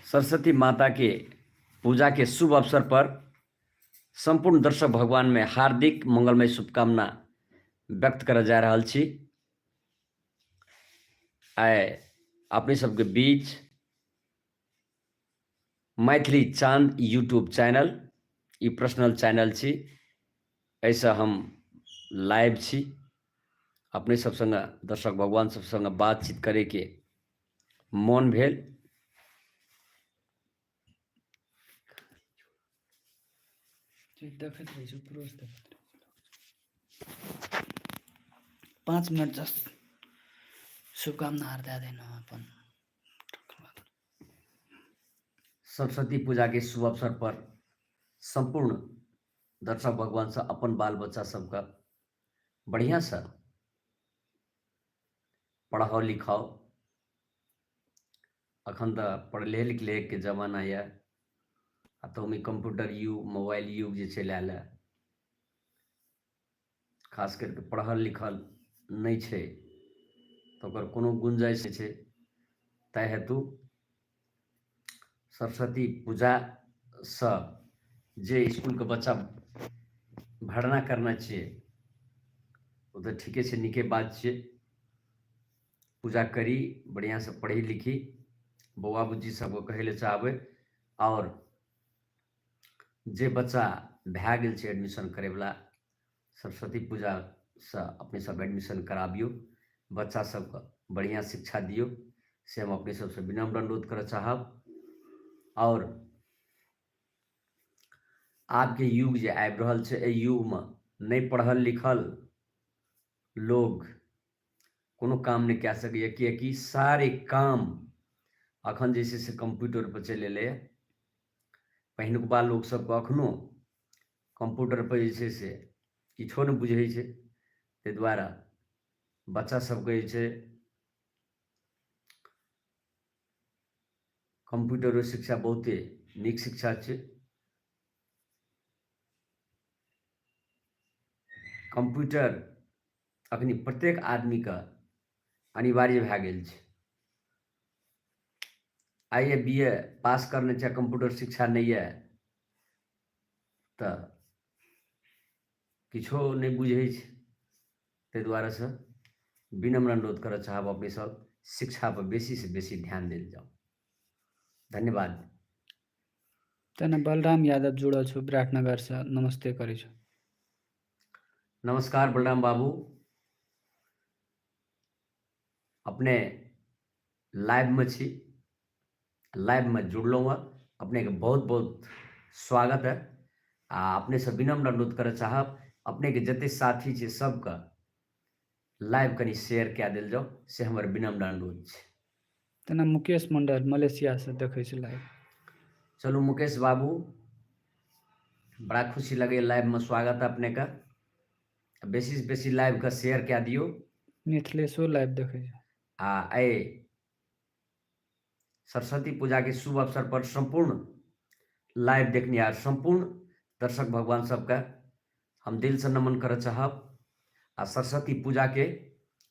सरस्वती माता के पूजा के शुभ अवसर पर संपूर्ण दर्शक भगवान में हार्दिक मंगलमय शुभकामना व्यक्त कर जा रहा छी। आय अपने सबके बीच मैथिली चांद यूट्यूब चैनल ई पर्सनल चैनल छी, ऐसा हम लाइव छी। अपने सब संग दर्शक भगवान सब संग बातचीत करे के मन भेल। देखैत रहै छु पुरोज देखैत रहै 5 मिनट जस्ट शुभकामना हार्दै देन अपन। सरस्वती पूजा के शुभ अवसर पर संपूर्ण दर्शक भगवान से अपन बाल बच्चा सबका बढ़िया से पढ़ाओ लिखाओ। अखन तो पढ़ले लिखले के जमाना है, तो में कंप्यूटर युग मोबाइल युग जे चलि आयल है, खास करके पढ़ल लिखल नहीं छे तो ओकर कोनो गुंजाइश छे। तै हेतु सरस्वती पूजा से जे स्कूल के बच्चा भरना करना चाहिए वो तो ठीके से निके बात छे। पूजा करी बढ़िया से पढ़ी लिखी बउआ बुच्ची सबको कहे ले चाहबे, और जे बच्चा भै गेल छे एडमिशन करे वाला सरस्वती पूजा से अपने सब एडमिशन कराबियो, बच्चा सबके बढ़िया शिक्षा दियो, से हम अपने सबसे विनम्र अनुरोध कर चाहब। और आपके युग जे आबि रहल छे, एहि युग में नहीं पढ़ल लिखल लोग कोनो काम नहीं कह सके, किएकि सारे काम अखन जैसे से कंप्यूटर पर चल एले। पहिनुकबा लोग सबके अखनो कंप्यूटर पर जैसे से किछो नहीं बुझे छे, ते द्वारा बच्चा सबके जे छे कंप्यूटर शिक्षा बहुते नीक शिक्षा छे। कंप्यूटर अखनी प्रत्येक आदमी का अनिवार्य भै गेल छे। आईए बीए पास करने चाहे कंप्यूटर शिक्षा नहीं है तो किछो नहीं बुझे छे। ते द्वारा से विनम्र अनुरोध कर चाहब अपने सब शिक्षा पर बेसी से बेसी ध्यान देल जाओ। धन्यवाद। तना बलराम यादव जुड़ल छु विराटनगर से, नमस्ते करै छु। नमस्कार बलराम बाबू, अपने लाइव में छी, लाइव में जुड़लो हुआ, अपने के बहुत बहुत स्वागत है। अपने से विनम्र अनुरोध कर चाहब अपने के जते साथी छे सबका लाइव कनी शेयर क्या दिल जाओ, से हमर विनम्र अनुरोध छे। तना मुकेश मंडल मलेशिया से देखै छु लाइव। चलो मुकेश बाबू, बड़ा खुशी लगे लाइव में स्वागत है अपने का। बेसी से बेसी लाइव का शेयर क्या दियो। मिथिलेशो लाइव देखै छु। ए सरस्वती पूजा के शुभ अवसर पर संपूर्ण लाइव देखनिहार संपूर्ण दर्शक भगवान सबका हम दिल से नमन कर चाहब। सरस्वती पूजा के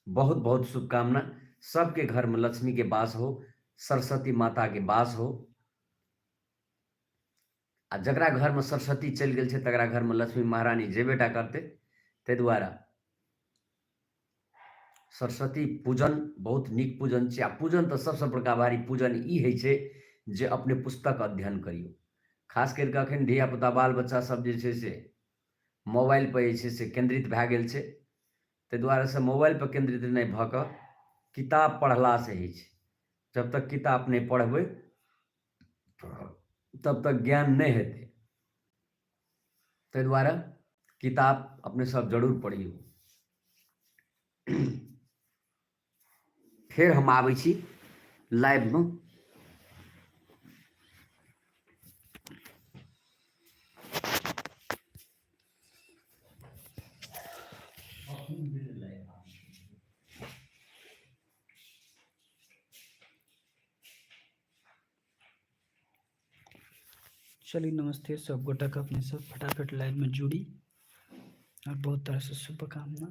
बहुत बहुत शुभकामना। सबके घर में लक्ष्मी के वास हो, सरस्वती माता के वास हो। जकरा घर में सरस्वती चल गई है तकरा घर में लक्ष्मी महारानी जेबेटा करते। ते द्वारा सरस्वती पूजन बहुत निक पूजन छे। पूजन तो सबसे बड़का भारी पूजन ई है छे जे अपने पुस्तक अध्ययन करियो। खास करके अखन धिया पुता बाल बच्चा सब जे छे से मोबाइल पर जे छे से केंद्रित भै गेल छे। ते द्वारा से मोबाइल पर केंद्रित नहीं भ क किताब पढ़ला से ही छे। जब तक किताब नहीं पढ़बे तब तक ज्ञान नहीं हेते। ते द्वारा किताब अपने सब जरूर पढ़ियो। फिर हम आबै छी लाइव में। चलिए नमस्ते सब गोटा का, अपने सब फटाफट लाइव में जुड़ी और बहुत तरह से शुभकामना।